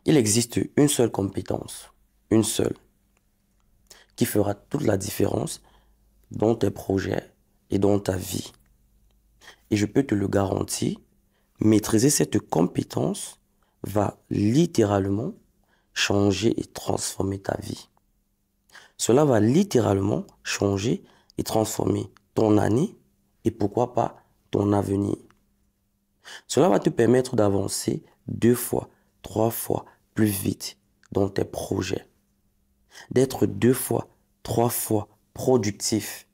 Il existe une seule compétence, une seule, qui fera toute la différence dans tes projets et dans ta vie. Et je peux te le garantir, maîtriser cette compétence va littéralement changer et transformer ta vie. Cela va littéralement changer et transformer ton année et pourquoi pas ton avenir. Cela va te permettre d'avancer 2 fois, 3 fois plus vite dans tes projets. D'être 2 fois, 3 fois productif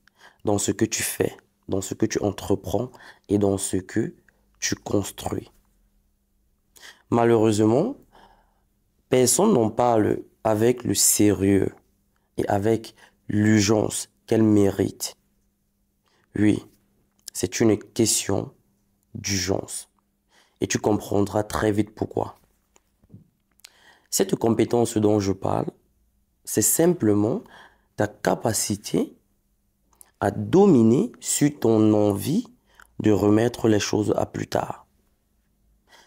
dans ce que tu fais, dans ce que tu entreprends et dans ce que tu construis. Malheureusement, personne n'en parle avec le sérieux et avec l'urgence qu'elle mérite. Oui, c'est une question d'urgence. Et tu comprendras très vite pourquoi. Cette compétence dont je parle, c'est simplement ta capacité à dominer sur ton envie de remettre les choses à plus tard.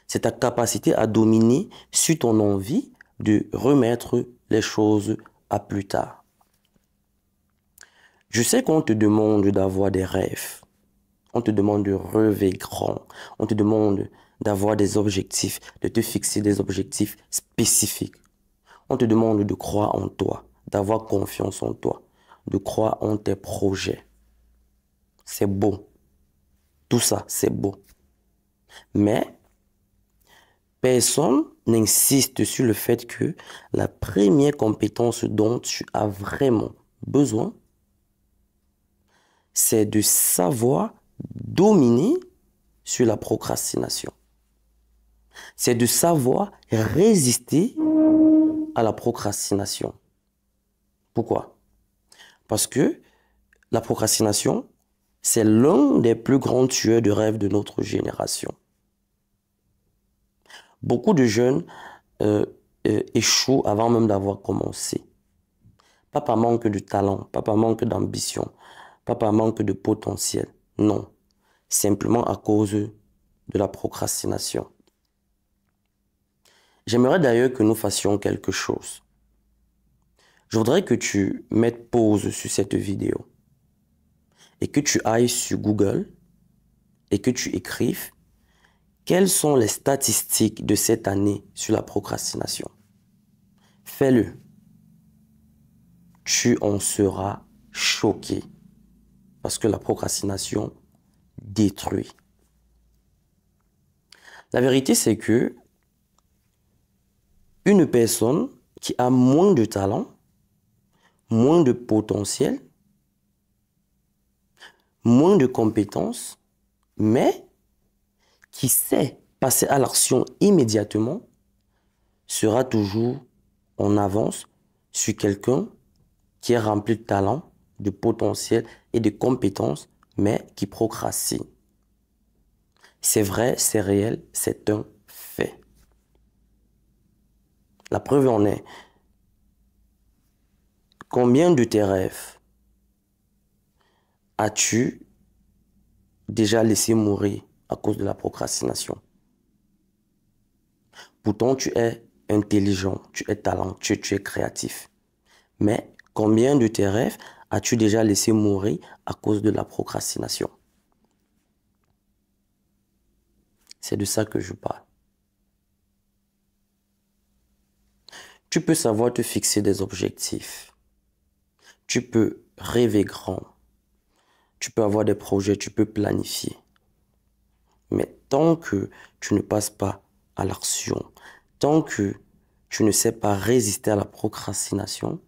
C'est ta capacité à dominer sur ton envie de remettre les choses à plus tard. Je sais qu'on te demande d'avoir des rêves. On te demande de rêver grand. On te demande d'avoir des objectifs, de te fixer des objectifs spécifiques. On te demande de croire en toi, d'avoir confiance en toi, de croire en tes projets. C'est beau. Tout ça, c'est beau. Mais personne n'insiste sur le fait que la première compétence dont tu as vraiment besoin, c'est de savoir dominer sur la procrastination. C'est de savoir résister à la procrastination. Pourquoi? Parce que la procrastination, c'est l'un des plus grands tueurs de rêves de notre génération. Beaucoup de jeunes échouent avant même d'avoir commencé. Pas par manque de talent, pas par manque d'ambition, pas par manque de potentiel. Non, simplement à cause de la procrastination. J'aimerais d'ailleurs que nous fassions quelque chose. Je voudrais que tu mettes pause sur cette vidéo et que tu ailles sur Google et que tu écrives quelles sont les statistiques de cette année sur la procrastination. Fais-le. Tu en seras choqué parce que la procrastination détruit. La vérité, c'est que une personne qui a moins de talent, moins de potentiel, moins de compétences, mais qui sait passer à l'action immédiatement, sera toujours en avance sur quelqu'un qui est rempli de talent, de potentiel et de compétences, mais qui procrastine. C'est vrai, c'est réel, c'est un fait. La preuve en est, combien de tes rêves as-tu déjà laissé mourir à cause de la procrastination? Pourtant, tu es intelligent, tu es talentueux, tu es créatif. Mais combien de tes rêves as-tu déjà laissé mourir à cause de la procrastination? C'est de ça que je parle. Tu peux savoir te fixer des objectifs. Tu peux rêver grand. Tu peux avoir des projets, tu peux planifier. Mais tant que tu ne passes pas à l'action, tant que tu ne sais pas résister à la procrastination,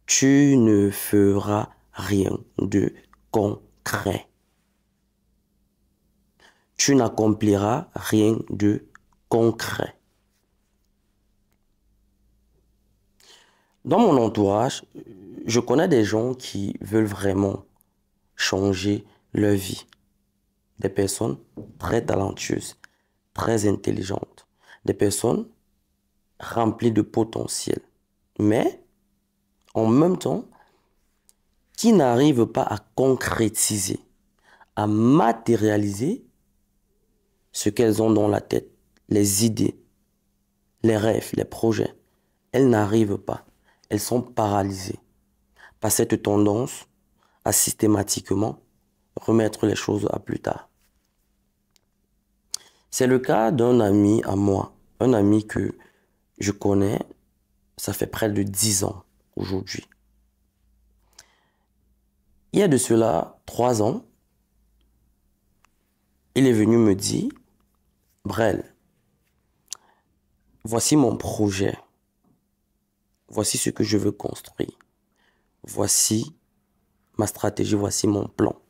tu ne feras rien de concret. Tu n'accompliras rien de concret. Dans mon entourage, je connais des gens qui veulent vraiment changer leur vie. Des personnes très talentueuses, très intelligentes, des personnes remplies de potentiel, mais en même temps, qui n'arrivent pas à concrétiser, à matérialiser ce qu'elles ont dans la tête, les idées, les rêves, les projets, elles n'arrivent pas. Elles sont paralysées par cette tendance à systématiquement remettre les choses à plus tard. C'est le cas d'un ami à moi, un ami que je connais, ça fait près de 10 ans aujourd'hui. Il y a de cela 3 ans, il est venu me dire, Brel, voici mon projet, voici ce que je veux construire, voici ma stratégie, voici mon plan.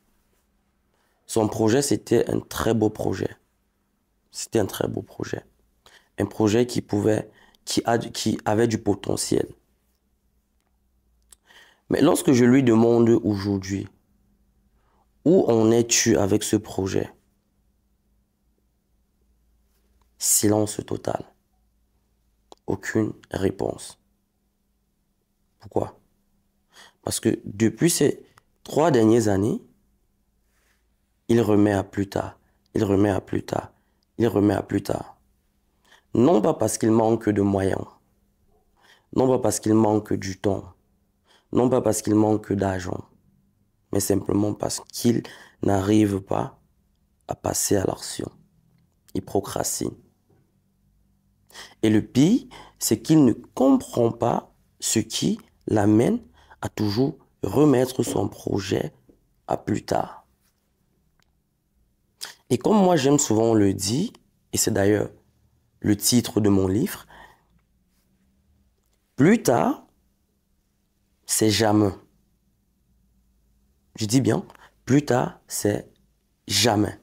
Son projet, c'était un très beau projet. C'était un très beau projet. Un projet qui avait du potentiel. Mais lorsque je lui demande aujourd'hui, où en es-tu avec ce projet? Silence total. Aucune réponse. Pourquoi? Parce que depuis ces 3 dernières années, il remet à plus tard. Il remet à plus tard. Il remet à plus tard. Non pas parce qu'il manque de moyens. Non pas parce qu'il manque du temps. Non pas parce qu'il manque d'argent. Mais simplement parce qu'il n'arrive pas à passer à l'action. Il procrastine. Et le pire, c'est qu'il ne comprend pas ce qui l'amène à toujours remettre son projet à plus tard. Et comme moi j'aime souvent le dire, et c'est d'ailleurs le titre de mon livre, plus tard, c'est jamais. Je dis bien, plus tard, c'est jamais.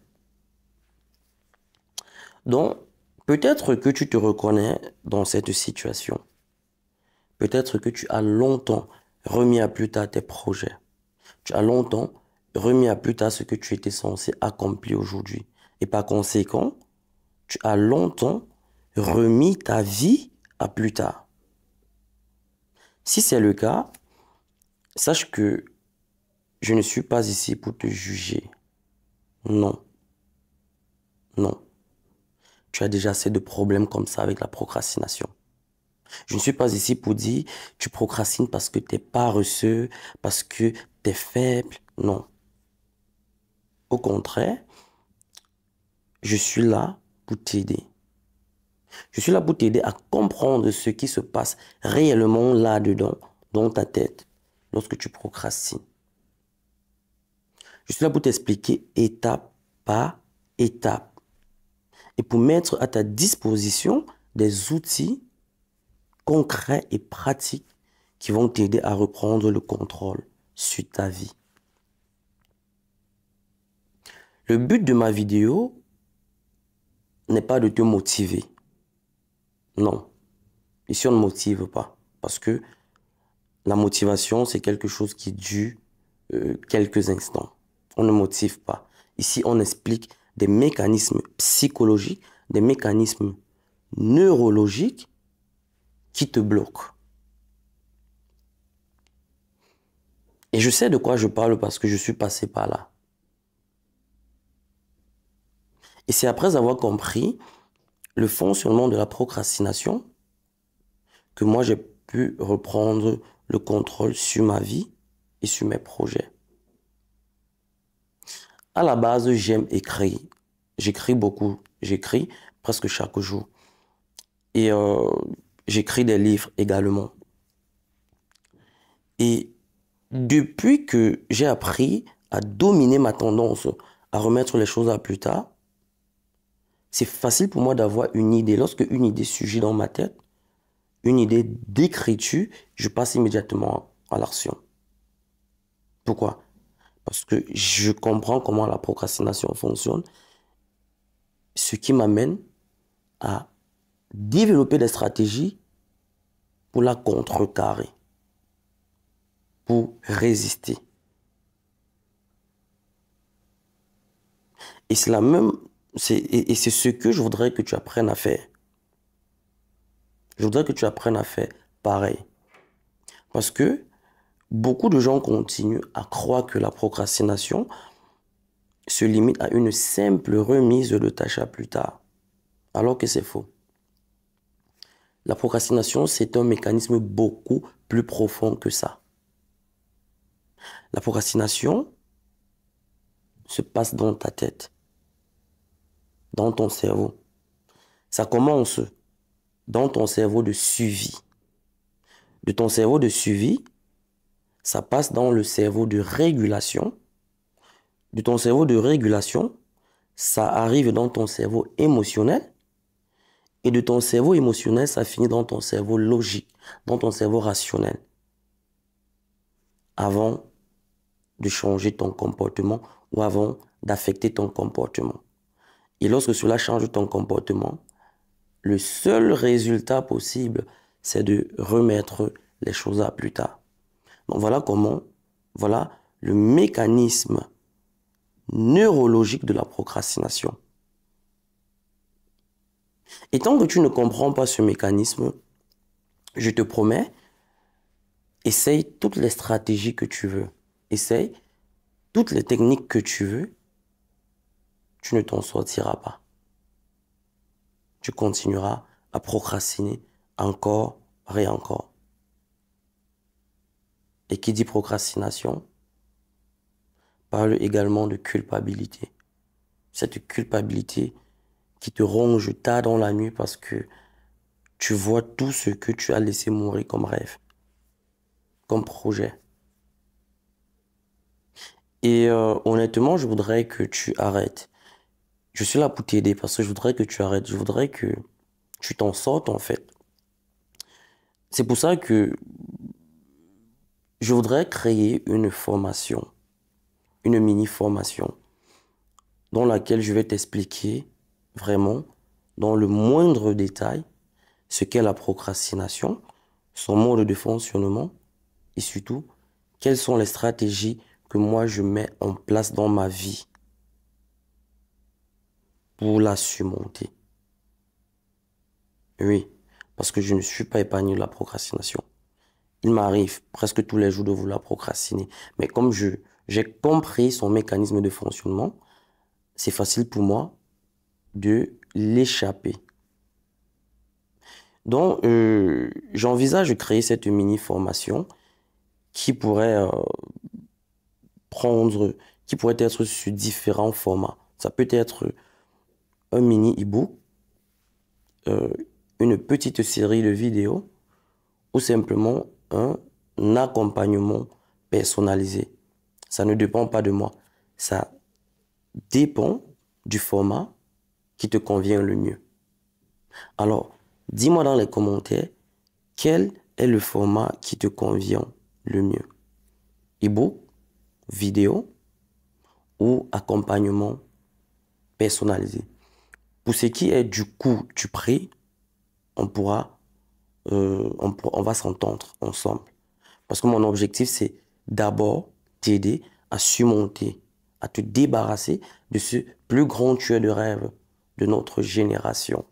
Donc, peut-être que tu te reconnais dans cette situation. Peut-être que tu as longtemps remis à plus tard tes projets. Tu as longtemps remis à plus tard ce que tu étais censé accomplir aujourd'hui. Et par conséquent, tu as longtemps remis ta vie à plus tard. Si c'est le cas, sache que je ne suis pas ici pour te juger. Non. Non. Tu as déjà assez de problèmes comme ça avec la procrastination. Je ne suis pas ici pour dire tu procrastines parce que tu es paresseux, parce que tu es faible. Non. Au contraire, je suis là pour t'aider. Je suis là pour t'aider à comprendre ce qui se passe réellement là-dedans, dans ta tête, lorsque tu procrastines. Je suis là pour t'expliquer étape par étape et pour mettre à ta disposition des outils concrets et pratiques qui vont t'aider à reprendre le contrôle sur ta vie. Le but de ma vidéo n'est pas de te motiver. Non. Ici, on ne motive pas. Parce que la motivation, c'est quelque chose qui dure quelques instants. On ne motive pas. Ici, on explique des mécanismes psychologiques, des mécanismes neurologiques qui te bloquent. Et je sais de quoi je parle parce que je suis passé par là. Et c'est après avoir compris le fonctionnement de la procrastination que moi j'ai pu reprendre le contrôle sur ma vie et sur mes projets. À la base, j'aime écrire. J'écris beaucoup. J'écris presque chaque jour. Et j'écris des livres également. Et depuis que j'ai appris à dominer ma tendance à remettre les choses à plus tard, c'est facile pour moi d'avoir une idée. Lorsque une idée surgit dans ma tête, une idée d'écriture, je passe immédiatement à l'action. Pourquoi? Parce que je comprends comment la procrastination fonctionne, ce qui m'amène à développer des stratégies pour la contrecarrer, pour résister. Et c'est c'est ce que je voudrais que tu apprennes à faire. Je voudrais que tu apprennes à faire pareil. Parce que beaucoup de gens continuent à croire que la procrastination se limite à une simple remise de tâches à plus tard. Alors que c'est faux. La procrastination, c'est un mécanisme beaucoup plus profond que ça. La procrastination se passe dans ta tête, dans ton cerveau. Ça commence dans ton cerveau de suivi. De ton cerveau de suivi, ça passe dans le cerveau de régulation. De ton cerveau de régulation, ça arrive dans ton cerveau émotionnel. Et de ton cerveau émotionnel, ça finit dans ton cerveau logique, dans ton cerveau rationnel. Avant de changer ton comportement ou avant d'affecter ton comportement. Et lorsque cela change ton comportement, le seul résultat possible, c'est de remettre les choses à plus tard. Donc voilà le mécanisme neurologique de la procrastination. Et tant que tu ne comprends pas ce mécanisme, je te promets, essaye toutes les stratégies que tu veux. Essaye toutes les techniques que tu veux. Tu ne t'en sortiras pas. Tu continueras à procrastiner encore et encore. Et qui dit procrastination parle également de culpabilité. Cette culpabilité qui te ronge tard dans la nuit parce que tu vois tout ce que tu as laissé mourir comme rêve, comme projet. Et honnêtement, je voudrais que tu arrêtes. Je suis là pour t'aider parce que je voudrais que tu arrêtes. Je voudrais que tu t'en sortes en fait. C'est pour ça que je voudrais créer une formation, une mini-formation dans laquelle je vais t'expliquer vraiment dans le moindre détail ce qu'est la procrastination, son mode de fonctionnement et surtout quelles sont les stratégies que moi je mets en place dans ma vie pour la surmonter. Oui, parce que je ne suis pas épargné de la procrastination. Il m'arrive presque tous les jours de vouloir procrastiner. Mais comme j'ai compris son mécanisme de fonctionnement, c'est facile pour moi de l'échapper. Donc, j'envisage de créer cette mini-formation qui pourrait qui pourrait être sur différents formats. Ça peut être un mini e-book, une petite série de vidéos ou simplement un accompagnement personnalisé. Ça ne dépend pas de moi. Ça dépend du format qui te convient le mieux. Alors, dis-moi dans les commentaires quel est le format qui te convient le mieux. E-book, vidéo ou accompagnement personnalisé. Pour ce qui est du coût du prix, on va s'entendre ensemble. Parce que mon objectif, c'est d'abord t'aider à surmonter, à te débarrasser de ce plus grand tueur de rêve de notre génération.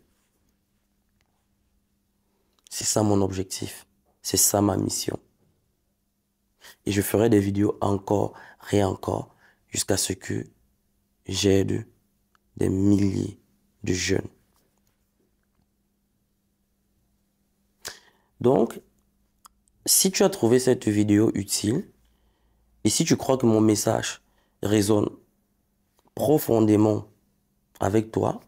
C'est ça mon objectif. C'est ça ma mission. Et je ferai des vidéos encore et encore jusqu'à ce que j'aide des milliers de jeunes. Donc, si tu as trouvé cette vidéo utile et si tu crois que mon message résonne profondément avec toi,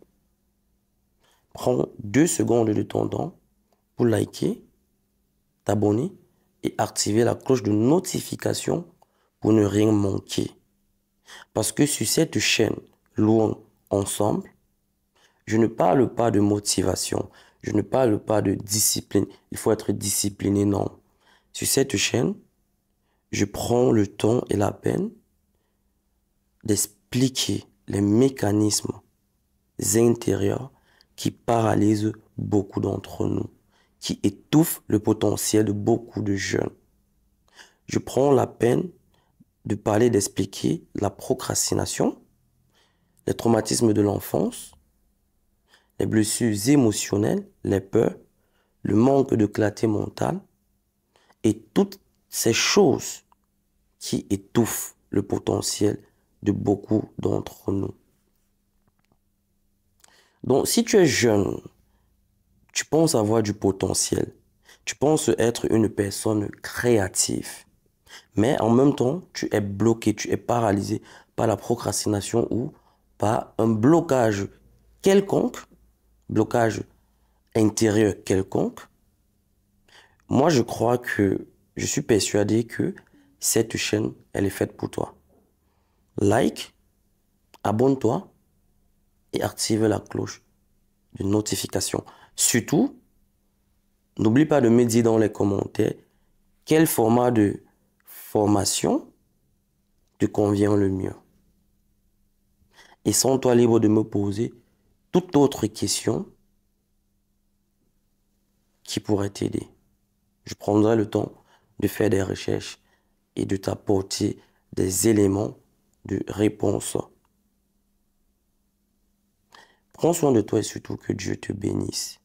prends 2 secondes de ton temps pour liker, t'abonner et activer la cloche de notification pour ne rien manquer. Parce que sur cette chaîne, Louons ensemble, je ne parle pas de motivation, je ne parle pas de discipline. Il faut être discipliné, non. Sur cette chaîne, je prends le temps et la peine d'expliquer les mécanismes intérieurs qui paralysent beaucoup d'entre nous, qui étouffent le potentiel de beaucoup de jeunes. Je prends la peine de parler, d'expliquer la procrastination, les traumatismes de l'enfance, les blessures émotionnelles, les peurs, le manque de clarté mentale et toutes ces choses qui étouffent le potentiel de beaucoup d'entre nous. Donc, si tu es jeune Tu penses avoir du potentiel. Tu penses être une personne créative. Mais en même temps, tu es bloqué, tu es paralysé par la procrastination ou par un blocage quelconque, blocage intérieur quelconque. Moi, je suis persuadé que cette chaîne, elle est faite pour toi. Like, abonne-toi et active la cloche de notification. Surtout, n'oublie pas de me dire dans les commentaires quel format de formation te convient le mieux. Et sens-toi libre de me poser toute autre question qui pourrait t'aider. Je prendrai le temps de faire des recherches et de t'apporter des éléments de réponse. Prends soin de toi et surtout que Dieu te bénisse.